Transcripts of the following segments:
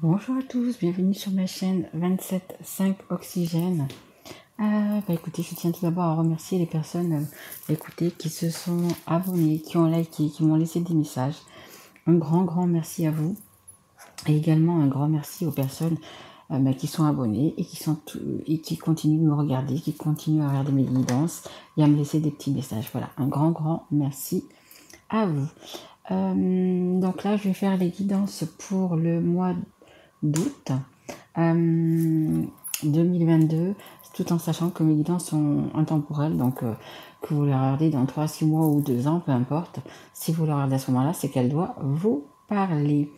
Bonjour à tous, bienvenue sur ma chaîne 27.5 Oxygène. Écoutez, je tiens tout d'abord à remercier les personnes qui se sont abonnées, qui ont liké, qui m'ont laissé des messages. Un grand merci à vous. Et également un grand merci aux personnes qui sont abonnées et qui continuent de me regarder, qui continuent à regarder mes guidances et à me laisser des petits messages. Voilà, un grand merci à vous. Donc là, je vais faire les guidances pour le mois d'août 2022, tout en sachant que mes guidances sont intemporelles, donc que vous les regardez dans 3, 6 mois ou 2 ans, peu importe. Si vous les regardez à ce moment-là, c'est qu'elle doit vous parler.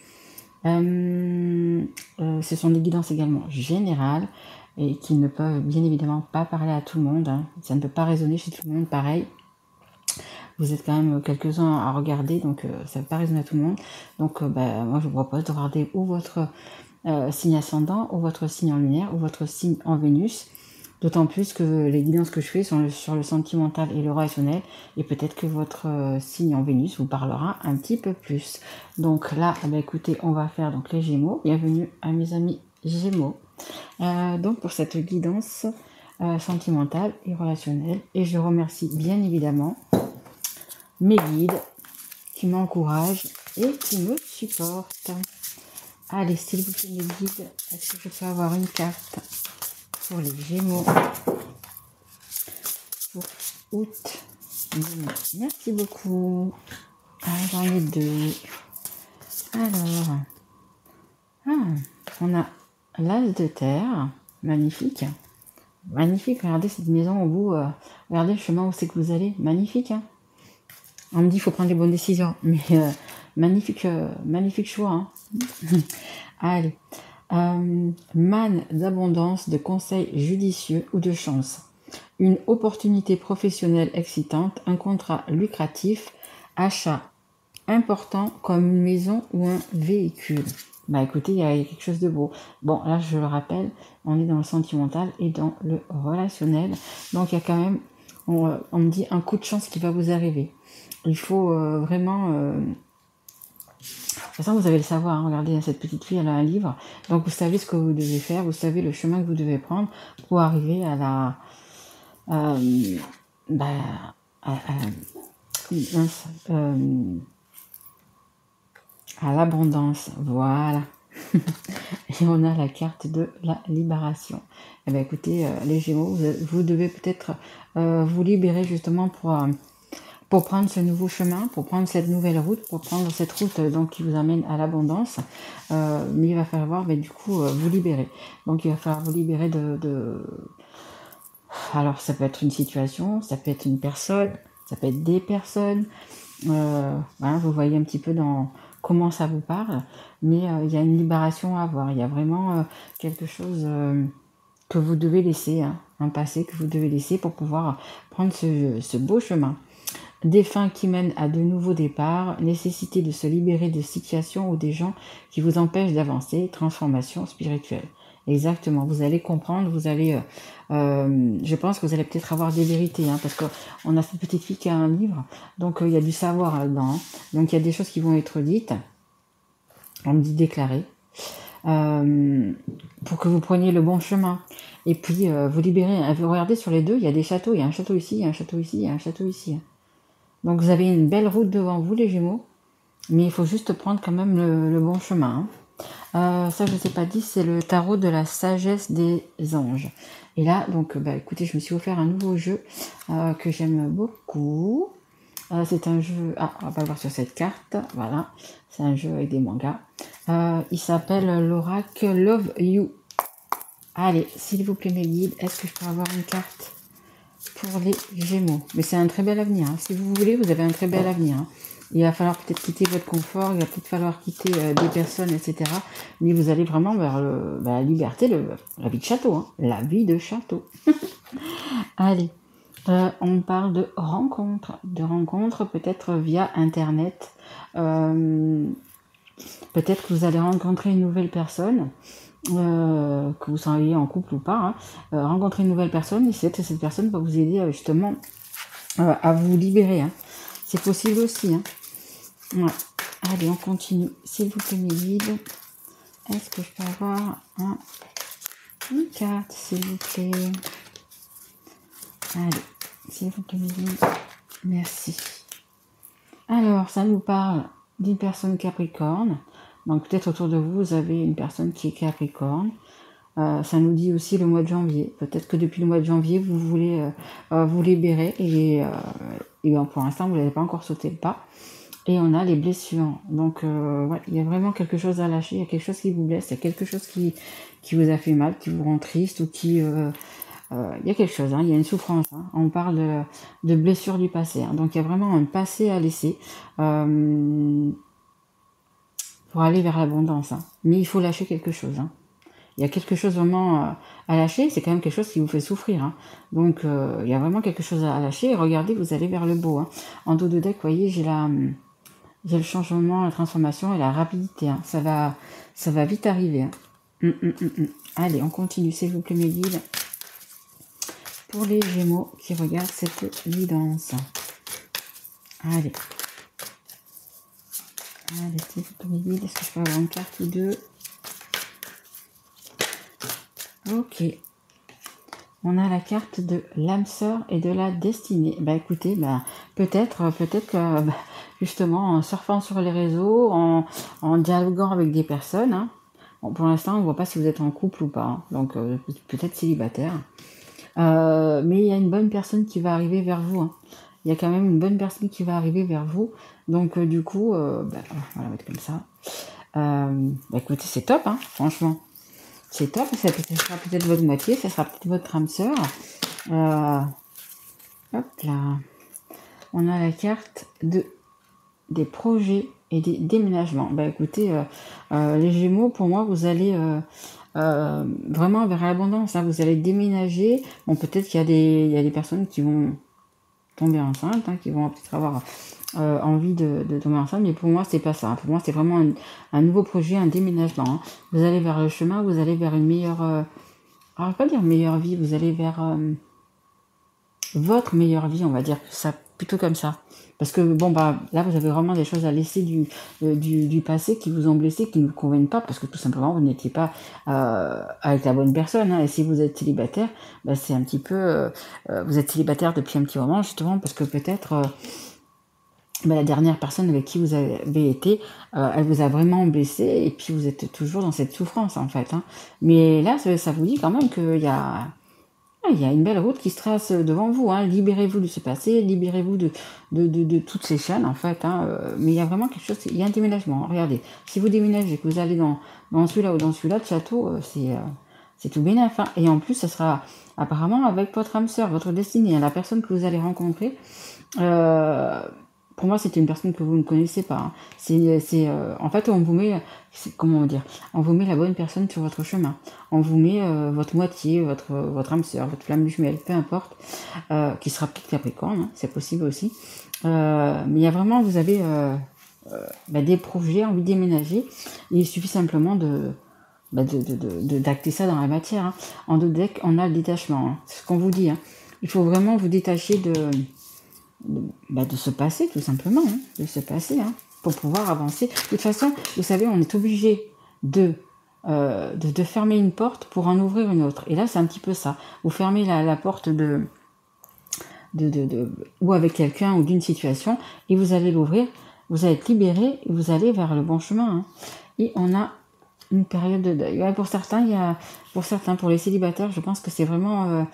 Ce sont des guidances également générales et qui ne peuvent bien évidemment pas parler à tout le monde. Hein. Ça ne peut pas résonner chez tout le monde pareil. Vous êtes quand même quelques-uns à regarder, donc ça ne peut pas résonner à tout le monde. Donc moi je vous propose de regarder ou votre signe ascendant, ou votre signe en lunaire, ou votre signe en Vénus. D'autant plus que les guidances que je fais sont sur le sentimental et le relationnel, et peut-être que votre signe en Vénus vous parlera un petit peu plus. Donc là, écoutez, on va faire donc les Gémeaux. Bienvenue à mes amis Gémeaux. Donc pour cette guidance sentimentale et relationnelle, et je remercie bien évidemment mes guides qui m'encouragent et qui me supportent. Allez, s'il vous plaît, mes guides, est-ce que je peux avoir une carte pour les Gémeaux pour août? Merci beaucoup. J'en ai deux. Alors, on a l'as de terre, magnifique. Magnifique, regardez cette maison au bout, regardez le chemin où c'est que vous allez, magnifique. Hein. On me dit qu'il faut prendre les bonnes décisions, mais magnifique choix. Hein. Allez, manne d'abondance, de conseils judicieux ou de chance. Une opportunité professionnelle excitante, un contrat lucratif, achat important comme une maison ou un véhicule. Écoutez, il y a quelque chose de beau. Bon, là, je le rappelle, on est dans le sentimental et dans le relationnel. Donc, il y a quand même, on me dit, un coup de chance qui va vous arriver. Il faut vraiment... de toute façon, vous allez le savoir. Hein, regardez, cette petite fille, elle a un livre. Donc, vous savez ce que vous devez faire. Vous savez le chemin que vous devez prendre pour arriver à la... à l'abondance. Voilà. Et on a la carte de la libération. Écoutez, les Gémeaux, vous devez peut-être vous libérer justement pour prendre ce nouveau chemin, pour prendre cette nouvelle route, pour prendre cette route donc qui vous amène à l'abondance. Mais il va falloir du coup vous libérer. Donc il va falloir vous libérer de... Alors ça peut être une situation, ça peut être une personne, ça peut être des personnes. Voilà, vous voyez un petit peu dans comment ça vous parle. Mais il y a une libération à avoir. Il y a vraiment quelque chose que vous devez laisser, hein, un passé que vous devez laisser pour pouvoir prendre ce beau chemin. Des fins qui mènent à de nouveaux départs, nécessité de se libérer de situations ou des gens qui vous empêchent d'avancer, transformation spirituelle. Exactement, vous allez comprendre, vous allez, je pense que vous allez peut-être avoir des vérités, hein, parce qu'on a cette petite fille qui a un livre, donc il y a du savoir là-dedans, hein, donc il y a des choses qui vont être dites, on me dit déclarer, pour que vous preniez le bon chemin. Et puis vous libérez, vous regardez sur les deux, il y a des châteaux, il y a un château ici, il y a un château ici, il y a un château ici. Hein. Donc vous avez une belle route devant vous les Gémeaux, mais il faut juste prendre quand même le bon chemin. Hein. Ça je ne sais pas dit, c'est le tarot de la sagesse des anges. Et là, donc écoutez, je me suis offert un nouveau jeu que j'aime beaucoup. C'est un jeu, on va le voir sur cette carte, voilà, c'est un jeu avec des mangas. Il s'appelle l'oracle Love You. Allez, s'il vous plaît mes guides, est-ce que je peux avoir une carte pour les Gémeaux? Mais c'est un très bel avenir, hein. Si vous voulez, vous avez un très bel avenir. Hein. Il va falloir peut-être quitter votre confort, il va peut-être falloir quitter des personnes, etc. Mais vous allez vraiment vers la liberté, la vie de château, hein. La vie de château. Allez, on parle de rencontres peut-être via Internet. Peut-être que vous allez rencontrer une nouvelle personne, que vous soyez en couple ou pas. Hein. Rencontrer une nouvelle personne et cette personne va vous aider justement à vous libérer. Hein. C'est possible aussi. Hein. Ouais. Allez, on continue. S'il vous plaît, mes guides, est-ce que je peux avoir une carte, s'il vous plaît? Allez, s'il vous plaît, merci. Alors, ça nous parle d'une personne Capricorne. Donc, peut-être autour de vous, vous avez une personne qui est Capricorne. Ça nous dit aussi le mois de janvier. Peut-être que depuis le mois de janvier, vous voulez vous libérer et pour l'instant, vous n'avez pas encore sauté le pas. Et on a les blessures. Donc, ouais, il y a vraiment quelque chose à lâcher. Il y a quelque chose qui vous blesse. Il y a quelque chose qui vous a fait mal, qui vous rend triste ou qui... il y a quelque chose, hein, il y a une souffrance. Hein. On parle de blessures du passé. Hein. Donc, il y a vraiment un passé à laisser pour aller vers l'abondance. Hein. Mais il faut lâcher quelque chose. Hein. Il y a quelque chose vraiment à lâcher. C'est quand même quelque chose qui vous fait souffrir. Hein. Donc, il y a vraiment quelque chose à lâcher. Et regardez, vous allez vers le beau. Hein. En dos de deck, vous voyez, j'ai le changement, la transformation et la rapidité. Hein. Ça va vite arriver. Hein. Allez, on continue, s'il vous plaît, mes guides. Pour les Gémeaux qui regardent cette guidance. Allez. Allez, s'il vous plaît, mes guides. Est-ce que je peux avoir une carte ou deux? Ok. On a la carte de l'âme sœur et de la destinée. Bah écoutez, bah, peut-être que bah, justement en surfant sur les réseaux, en dialoguant avec des personnes, hein. Bon, pour l'instant on ne voit pas si vous êtes en couple ou pas, hein. Donc peut-être célibataire. Mais il y a une bonne personne qui va arriver vers vous. Hein. Il y a quand même une bonne personne qui va arriver vers vous. Donc du coup, bah, on va la mettre comme ça. Bah, écoutez, c'est top, hein, franchement. C'est top, ça sera peut-être votre moitié, ça sera peut-être votre âme sœur. Hop là. On a la carte des projets et des déménagements. Bah écoutez, les Gémeaux, pour moi, vous allez vraiment vers l'abondance. Hein. Vous allez déménager. Bon, peut-être qu'il y a des personnes qui vont tomber enceintes, hein, qui vont peut-être avoir envie de tomber enceinte, mais pour moi c'est pas ça. Pour moi c'est vraiment un nouveau projet, un déménagement. Hein. Vous allez vers le chemin, vous allez vers une meilleure, alors je vais pas dire meilleure vie, vous allez vers votre meilleure vie, on va dire ça plutôt comme ça. Parce que bon bah là vous avez vraiment des choses à laisser du passé qui vous ont blessé, qui ne vous conviennent pas, parce que tout simplement vous n'étiez pas avec la bonne personne. Hein. Et si vous êtes célibataire, bah, c'est un petit peu vous êtes célibataire depuis un petit moment justement parce que peut-être bah, la dernière personne avec qui vous avez été, elle vous a vraiment blessé et puis vous êtes toujours dans cette souffrance en fait. Hein. Mais là, ça vous dit quand même qu'il y a une belle route qui se trace devant vous. Hein. Libérez-vous de ce passé, libérez-vous de toutes ces chaînes en fait. Hein. Mais il y a vraiment quelque chose, il y a un déménagement. Regardez, si vous déménagez, que vous allez dans celui-là ou dans celui-là de château, c'est tout bénef. Hein. Et en plus, ça sera apparemment avec votre âme sœur, votre destinée, hein, la personne que vous allez rencontrer. Pour moi, c'est une personne que vous ne connaissez pas. Hein. En fait, on vous met, comment dire, on vous met la bonne personne sur votre chemin. On vous met votre moitié, votre âme sœur, votre flamme jumelle, peu importe, qui sera peut-être Capricorne, hein, c'est possible aussi. Mais il y a vraiment, vous avez des projets, envie de déménager. Il suffit simplement d'acter ça dans la matière. Hein. En deux decks, on a le détachement. Hein. C'est ce qu'on vous dit. Hein. Il faut vraiment vous détacher de ce passé, tout simplement, hein, de ce passé, hein, pour pouvoir avancer. De toute façon, vous savez, on est obligé de fermer une porte pour en ouvrir une autre. Et là, c'est un petit peu ça. Vous fermez la porte ou avec quelqu'un ou d'une situation, et vous allez l'ouvrir, vous allez être libéré, et vous allez vers le bon chemin. Hein. Et on a une période de deuil. Ouais, pour certains, pour les célibataires, je pense que c'est vraiment...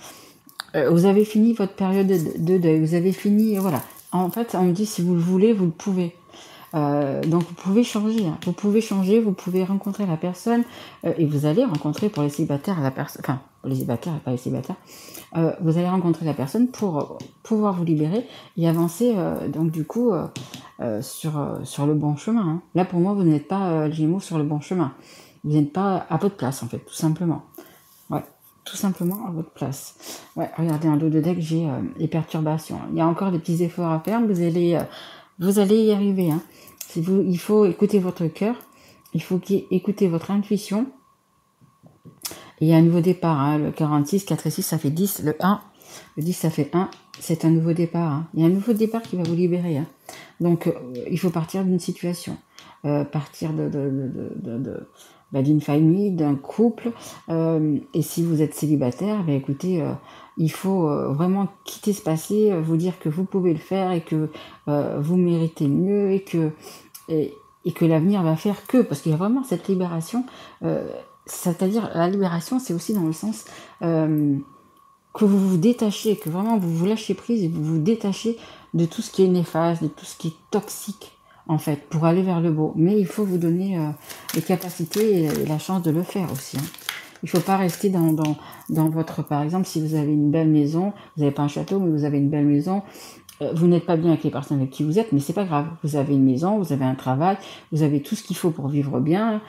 vous avez fini votre période de deuil, vous avez fini, voilà. En fait, on me dit si vous le voulez, vous le pouvez. Donc vous pouvez changer, hein. Vous pouvez rencontrer la personne et vous allez rencontrer pour les célibataires la personne, enfin pour les célibataires et pas les célibataires, vous allez rencontrer la personne pour pouvoir vous libérer et avancer donc du coup sur le bon chemin. Hein. Là pour moi vous n'êtes pas les Gémeaux sur le bon chemin, vous n'êtes pas à votre place en fait, tout simplement. Ouais. Tout simplement à votre place. Ouais, regardez, en dos de deck, j'ai les perturbations. Il y a encore des petits efforts à faire, vous allez y arriver. Hein. Il faut écouter votre cœur, il faut écouter votre intuition. Et il y a un nouveau départ, hein. Le 46, 4 et 6, ça fait 10. Le 1, le 10, ça fait 1. C'est un nouveau départ. Hein. Il y a un nouveau départ qui va vous libérer. Hein. Donc, il faut partir d'une situation. partir d'une famille, d'un couple. Et si vous êtes célibataire, écoutez, il faut vraiment quitter ce passé, vous dire que vous pouvez le faire et que vous méritez mieux et que l'avenir va faire que, parce qu'il y a vraiment cette libération, c'est-à-dire la libération, c'est aussi dans le sens que vous vous détachez, que vraiment vous vous lâchez prise et vous vous détachez de tout ce qui est néfaste, de tout ce qui est toxique, en fait, pour aller vers le beau. Mais il faut vous donner les capacités et la chance de le faire aussi. Il ne faut pas rester dans votre... Par exemple, si vous avez une belle maison, vous n'avez pas un château, mais vous avez une belle maison, vous n'êtes pas bien avec les personnes avec qui vous êtes, mais c'est pas grave. Vous avez une maison, vous avez un travail, vous avez tout ce qu'il faut pour vivre bien,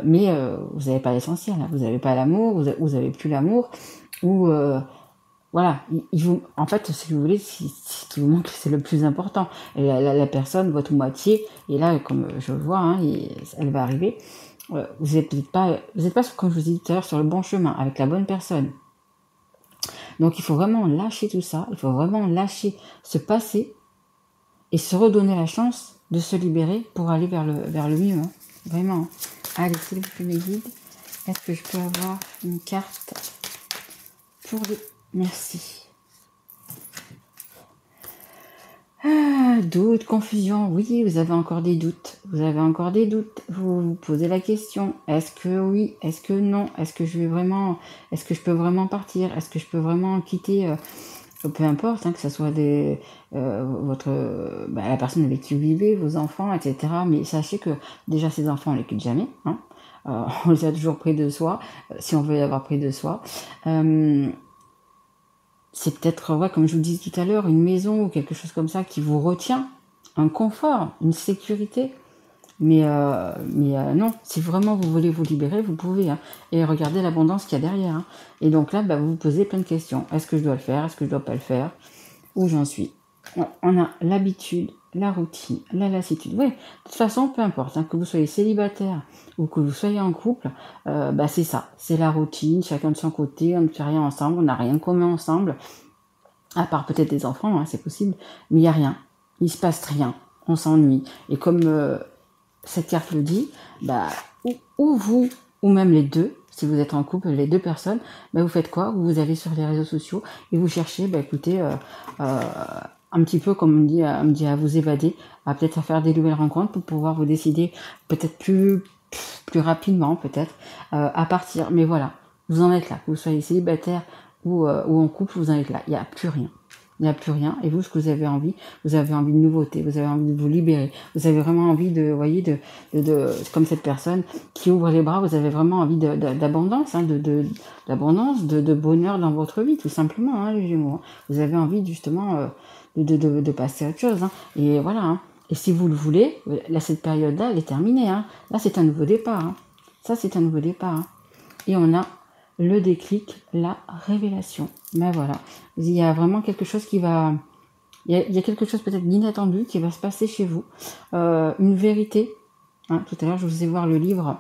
mais vous n'avez pas l'essentiel. Vous n'avez pas l'amour, vous n'avez plus l'amour, ou... voilà, en fait, si vous voulez, ce qui vous manque, c'est le plus important. Et la personne, votre moitié, et là, comme je le vois, hein, elle va arriver, vous n'êtes pas, comme je vous ai dit tout à l'heure, sur le bon chemin, avec la bonne personne. Donc, il faut vraiment lâcher tout ça, il faut vraiment lâcher ce passé et se redonner la chance de se libérer pour aller vers le mieux. Hein. Vraiment. Allez, s'il vous plaît, mes guides, est-ce que je peux avoir une carte pour les... Merci. Doute, confusion, oui, vous avez encore des doutes. Vous avez encore des doutes. Vous vous posez la question, est-ce que oui, est-ce que non, est-ce que je peux vraiment partir, est-ce que je peux vraiment quitter, peu importe, hein, que ce soit la personne avec qui vous vivez, vos enfants, etc. Mais sachez que déjà ces enfants, on les quitte jamais. Hein. On les a toujours près de soi, si on veut les avoir près de soi. C'est peut-être, comme je vous disais tout à l'heure, une maison ou quelque chose comme ça qui vous retient, un confort, une sécurité. Mais non, si vraiment vous voulez vous libérer, vous pouvez. Hein. Et regardez l'abondance qu'il y a derrière. Hein. Et donc là, vous vous posez plein de questions. Est-ce que je dois le faire? Est-ce que je dois pas le faire? Où j'en suis? On a l'habitude, la routine, la lassitude. Oui, de toute façon, peu importe, hein, que vous soyez célibataire ou que vous soyez en couple, c'est ça. C'est la routine, chacun de son côté, on ne fait rien ensemble, on n'a rien de commun ensemble, à part peut-être des enfants, hein, c'est possible, mais il n'y a rien. Il ne se passe rien. On s'ennuie. Et comme cette carte le dit, ou vous, ou même les deux, si vous êtes en couple, les deux personnes, vous faites quoi? Vous allez sur les réseaux sociaux et vous cherchez, écoutez, un petit peu comme on dit à vous évader, à peut-être à faire des nouvelles rencontres pour pouvoir vous décider peut-être plus rapidement, peut-être, à partir. Mais voilà, vous en êtes là, que vous soyez célibataire ou en couple, vous en êtes là. Il n'y a plus rien. Il n'y a plus rien. Et vous, ce que vous avez envie de nouveauté, vous avez envie de vous libérer. Vous avez vraiment envie de, voyez, comme cette personne qui ouvre les bras, vous avez vraiment envie d'abondance, hein, d'abondance, de bonheur dans votre vie, tout simplement, hein, les Gémeaux. Hein. Vous avez envie, justement, de passer à autre chose. Hein. Et voilà. Hein. Et si vous le voulez, là, cette période-là, elle est terminée. Hein. Là, c'est un nouveau départ. Hein. Ça, c'est un nouveau départ. Hein. Et on a le déclic, la révélation. Voilà. Il y a vraiment quelque chose qui va... Il y a quelque chose peut-être d'inattendu qui va se passer chez vous. Une vérité. Hein, tout à l'heure, je vous ai voir le livre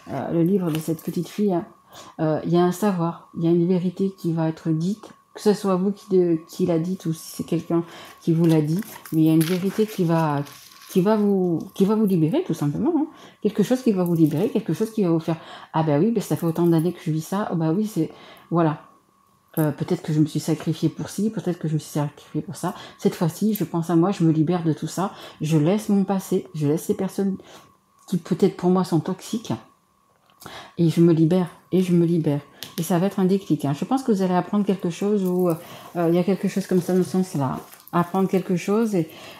de cette petite fille. Hein. Il y a un savoir, il y a une vérité qui va être dite, que ce soit vous qui l'a dite ou si c'est quelqu'un qui vous l'a dit, mais il y a une vérité qui va vous libérer, tout simplement. Hein. Quelque chose qui va vous libérer, quelque chose qui va vous faire « Ah oui, ça fait autant d'années que je vis ça. Oh oui, c'est... Voilà. Peut-être que je me suis sacrifiée pour ci, peut-être que je me suis sacrifiée pour ça. Cette fois-ci, je pense à moi, je me libère de tout ça. Je laisse mon passé, je laisse ces personnes qui peut-être pour moi sont toxiques. Et je me libère, et je me libère. Et ça va être un déclic. Hein. Je pense que vous allez apprendre quelque chose ou il y a quelque chose comme ça dans ce sens-là. Apprendre quelque chose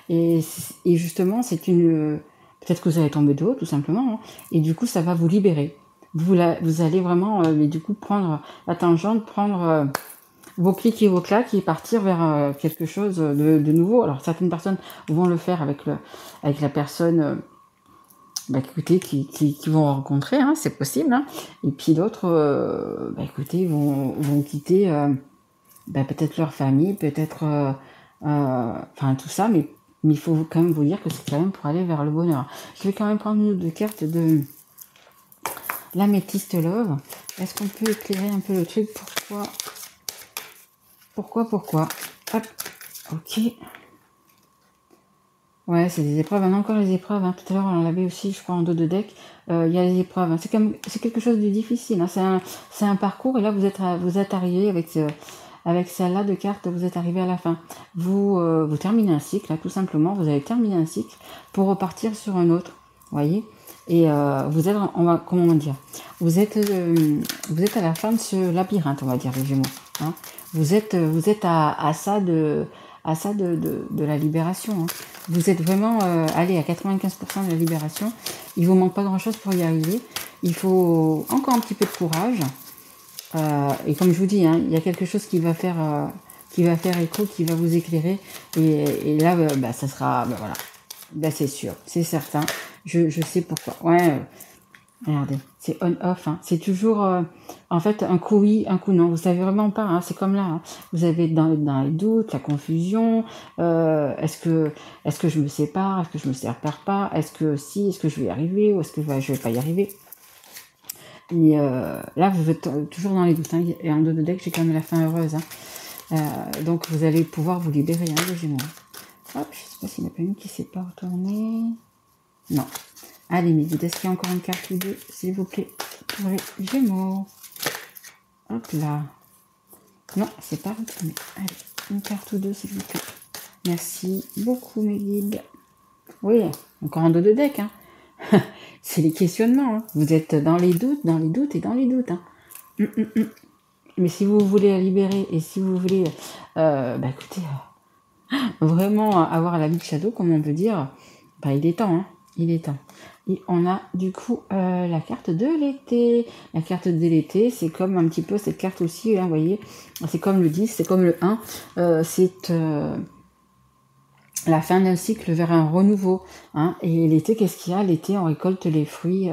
et justement, c'est une... Peut-être que vous allez tomber de haut, tout simplement. Hein. Et du coup, ça va vous libérer. Vous allez vraiment, du coup, prendre la tangente, prendre vos clics et vos claques et partir vers quelque chose de nouveau. Alors, certaines personnes vont le faire avec la personne... écoutez, qui vont rencontrer, hein, c'est possible. Hein. Et puis d'autres, écoutez, vont quitter peut-être leur famille, peut-être, tout ça, mais il faut quand même vous dire que c'est quand même pour aller vers le bonheur. Je vais quand même prendre une ou deux cartes de l'améthyste love. Est-ce qu'on peut éclairer un peu le truc? Pourquoi Hop, ok. Ouais, c'est des épreuves. On a encore les épreuves, hein. Tout à l'heure, on en avait aussi, je crois, en dos de deck. Il y a les épreuves, hein. C'est quelque chose de difficile, hein. C'est un parcours, et là, vous êtes arrivé avec celle-là de cartes, vous êtes arrivé à la fin. Vous terminez un cycle, là, tout simplement. Vous avez terminé un cycle pour repartir sur un autre. Vous voyez? Et vous êtes, comment dire? Vous êtes à la fin de ce labyrinthe, on va dire, les Gémeaux, hein. Vous êtes à ça de la libération, hein. Vous êtes vraiment allé à 95% de la libération. Il vous manque pas grand-chose pour y arriver. Il faut encore un petit peu de courage. Et comme je vous dis, hein, il y a quelque chose qui va faire écho, qui va vous éclairer. Et là, ça sera, voilà. C'est sûr, c'est certain. Je sais pourquoi. Ouais, regardez, c'est on-off, hein. C'est toujours, en fait, un coup oui, un coup non. Vous savez vraiment pas, hein. C'est comme là, hein. Vous avez dans les doutes, la confusion. Est-ce que je me sépare? Est-ce que je me sépare pas? Est-ce que je vais y arriver? Ou est-ce que je vais pas y arriver? Et là, vous êtes toujours dans les doutes, hein. Et en dos de deck, j'ai quand même la fin heureuse, hein. Donc, vous allez pouvoir vous libérer, hein, les Gémeaux. Hop, je sais pas s'il n'y en a pas une qui ne s'est pas retournée. Non. Allez, mes guides, est-ce qu'il y a encore une carte ou deux, s'il vous plaît, pour les Gémeaux? Hop là. Non, c'est pas retourné. Allez, une carte ou deux, s'il vous plaît. Merci beaucoup, mes guides. Oui, encore en dos de deck, hein. C'est les questionnements, hein. Vous êtes dans les doutes et dans les doutes, hein. Mais si vous voulez la libérer et si vous voulez, écoutez, vraiment avoir la vie de Shadow, comme on peut dire, il est temps, hein. Il est temps. Et on a du coup la carte de l'été. La carte de l'été, c'est comme un petit peu cette carte aussi, hein, vous voyez, c'est comme le 10, c'est comme le 1, c'est la fin d'un cycle vers un renouveau, hein. Et l'été, qu'est-ce qu'il y a? L'été, on récolte les fruits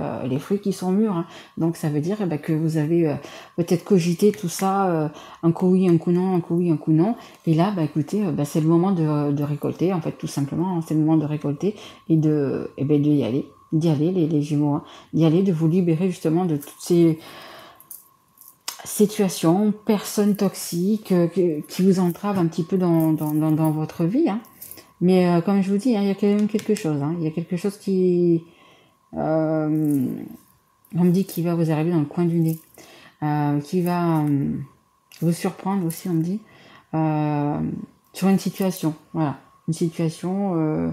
qui sont mûrs, hein. Donc ça veut dire que vous avez peut-être cogité tout ça, un coup oui, un coup non, un coup oui, un coup non. Et là, écoutez, c'est le moment de récolter, en fait, tout simplement, hein. C'est le moment de récolter et d'y aller, les Gémeaux, hein. D'y aller, de vous libérer justement de toutes ces situations, personnes toxiques qui vous entravent un petit peu dans votre vie, hein. Mais comme je vous dis, hein, il y a quand même quelque chose, hein. Il y a quelque chose qui, on me dit, qui va vous arriver dans le coin du nez, qui va vous surprendre aussi, on me dit, sur une situation. Voilà, une situation.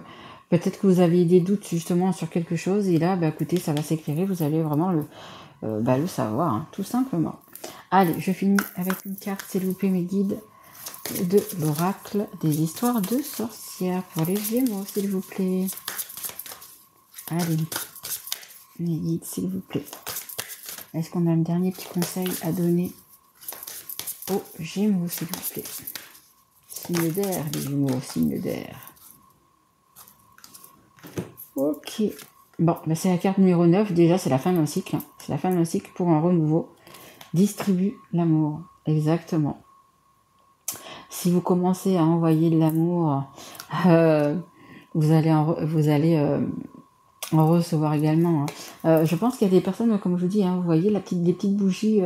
Peut-être que vous aviez des doutes justement sur quelque chose, et là, écoutez, ça va s'éclairer. Vous allez vraiment le savoir, hein, tout simplement. Allez, je finis avec une carte, s'il vous plaît, mes guides, de l'oracle des histoires de sorcières pour les Gémeaux, s'il vous plaît. Allez, mes guides, s'il vous plaît. Est-ce qu'on a un dernier petit conseil à donner aux Gémeaux, s'il vous plaît? Signe d'air, les Gémeaux, signe d'air. Ok. Bon, c'est la carte numéro 9. Déjà, c'est la fin d'un cycle, hein. C'est la fin d'un cycle pour un renouveau. Distribue l'amour. Exactement. Si vous commencez à envoyer de l'amour, vous allez en recevoir également, hein. Je pense qu'il y a des personnes, comme je vous dis, hein, vous voyez des petites bougies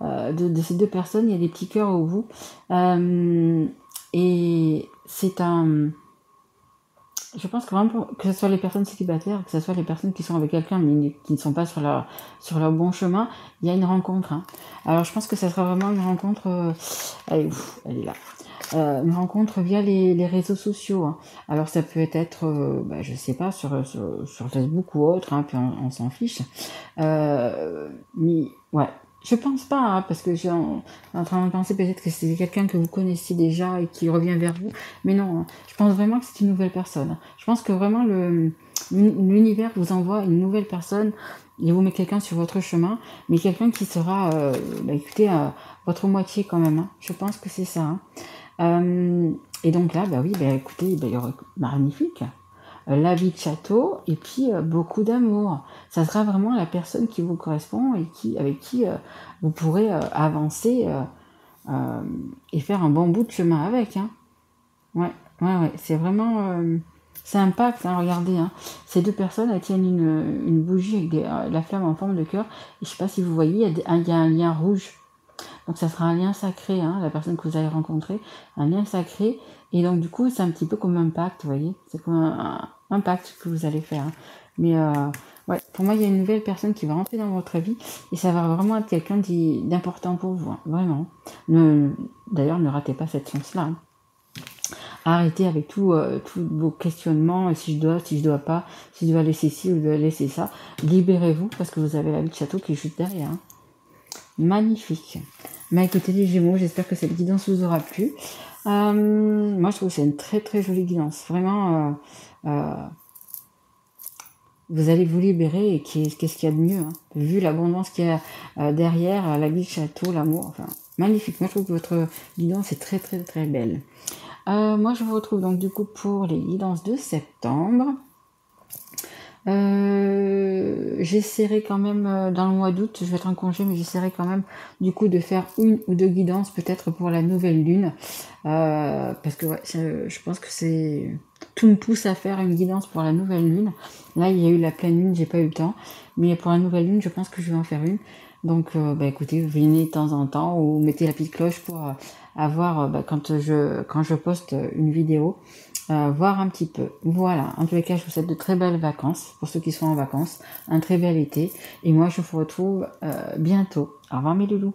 de ces deux personnes, il y a des petits cœurs au bout. Et c'est un... Je pense que vraiment, que ce soit les personnes célibataires, que ce soit les personnes qui sont avec quelqu'un mais qui ne sont pas sur leur bon chemin, il y a une rencontre, hein. Alors je pense que ça sera vraiment une rencontre... elle est là. Une rencontre via les réseaux sociaux, hein. Alors ça peut être, je sais pas, sur Facebook ou autre, hein, puis on s'en fiche. Mais ouais, je pense pas, hein, parce que j'ai en train de penser peut-être que c'est quelqu'un que vous connaissiez déjà et qui revient vers vous. Mais non, hein, je pense vraiment que c'est une nouvelle personne. Je pense que vraiment l'univers vous envoie une nouvelle personne et vous met quelqu'un sur votre chemin, mais quelqu'un qui sera, écoutez, votre moitié quand même, hein. Je pense que c'est ça, hein. Et donc là, écoutez, il y aura magnifique, la vie de château, et puis beaucoup d'amour. Ça sera vraiment la personne qui vous correspond et avec qui vous pourrez avancer et faire un bon bout de chemin avec, hein. Ouais, c'est vraiment... c'est un pacte, hein, regardez, hein. Ces deux personnes, elles tiennent une bougie avec la flamme en forme de cœur. Et je sais pas si vous voyez, il y a un lien rouge. Donc ça sera un lien sacré, hein, la personne que vous allez rencontrer, un lien sacré. Et donc du coup, c'est un petit peu comme un pacte, vous voyez. C'est comme un pacte que vous allez faire. Hein. Mais ouais, pour moi, il y a une nouvelle personne qui va rentrer dans votre vie et ça va vraiment être quelqu'un d'important pour vous, hein, vraiment. D'ailleurs, ne ratez pas cette chance-là. Hein. Arrêtez avec tous vos questionnements, si je dois pas, si je dois laisser ci ou je dois laisser ça. Libérez-vous parce que vous avez la vie de château qui est juste derrière. Hein. Magnifique. Bah écoutez les Gémeaux, j'espère que cette guidance vous aura plu. Moi je trouve que c'est une très très jolie guidance. Vraiment, vous allez vous libérer et qu'est-ce qu'il y a de mieux, hein. Vu l'abondance qu'il y a derrière, la vie de château, l'amour, enfin magnifique. Moi je trouve que votre guidance est très très très belle. Moi je vous retrouve donc du coup pour les guidances de septembre. J'essaierai quand même dans le mois d'août, je vais être en congé, mais j'essaierai quand même du coup de faire une ou deux guidances peut-être pour la nouvelle lune, parce que ouais, je pense que tout me pousse à faire une guidance pour la nouvelle lune. Là il y a eu la pleine lune, j'ai pas eu le temps, mais pour la nouvelle lune je pense que je vais en faire une. Donc bah écoutez, vous venez de temps en temps ou mettez la petite cloche pour avoir quand je poste une vidéo. Voir un petit peu. Voilà, en tous les cas, je vous souhaite de très belles vacances, pour ceux qui sont en vacances, un très bel été, et moi je vous retrouve bientôt. Au revoir mes loulous.